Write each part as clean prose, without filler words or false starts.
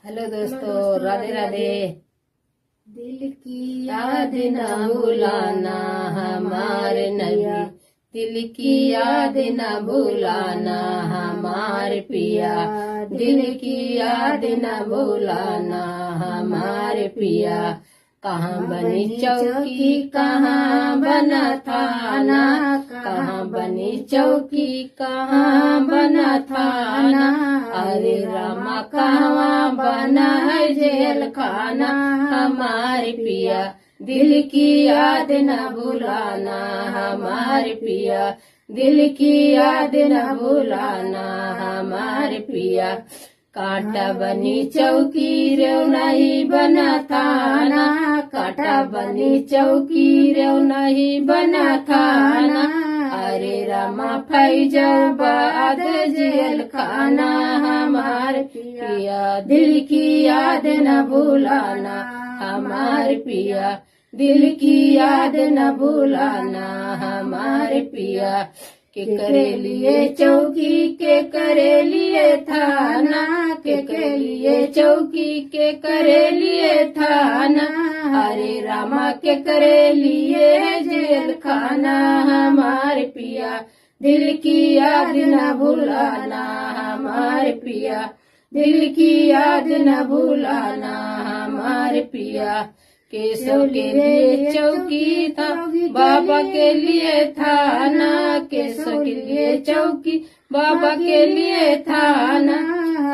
Hello दोस्तों, राधे राधे। दिल की याद न भुलाना हमारे नबी, दिल की याद न भुलाना हमारे पिया, दिल की याद न भुलाना हमारे पिया। कहाँ बनी चौकी, कहाँ बना थाना, कहाँ बनी चौकी, कहाँ बना थाना। अरे रामा कहाँ बना है जेल खाना हमारे पिया, दिल की याद न भुलाना हमारे पिया, दिल की याद न भुलाना हमारे पिया। कांटा बनी चौकी रेव नहीं बना थाना, कांटा बनी चौकी रेव नहीं बना थाना। अरे रामा फैजाबाद जेल खाना हमारे पिया, दिल की याद न भुलाना हमारे पिया, दिल की याद न भुलाना हमारे पिया। के करे लिए चौकी, के करे लिए थाना, के लिए चौकी, के करे लिए थाना। अरे रामा के करे लिए जेल खाना हमारे पिया, दिल की याद न भुलाना हमारे पिया, दिल की याद न भुलाना हमारे पिया। केशव के लिए चौकी था, बाबा के लिए थाना, केशव के लिए चौकी, बाबा के लिए थाना।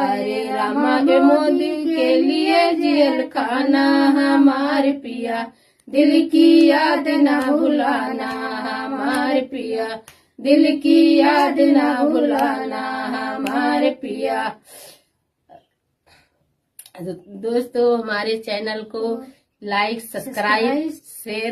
अरे रामा के मोदी के लिए जेल खाना हमारे पिया, दिल की याद न भुलाना हमारे पिया, दिल की याद न भुलाना हमारे पिया। दोस्तों, हमारे चैनल को लाइक, सब्सक्राइब, शेयर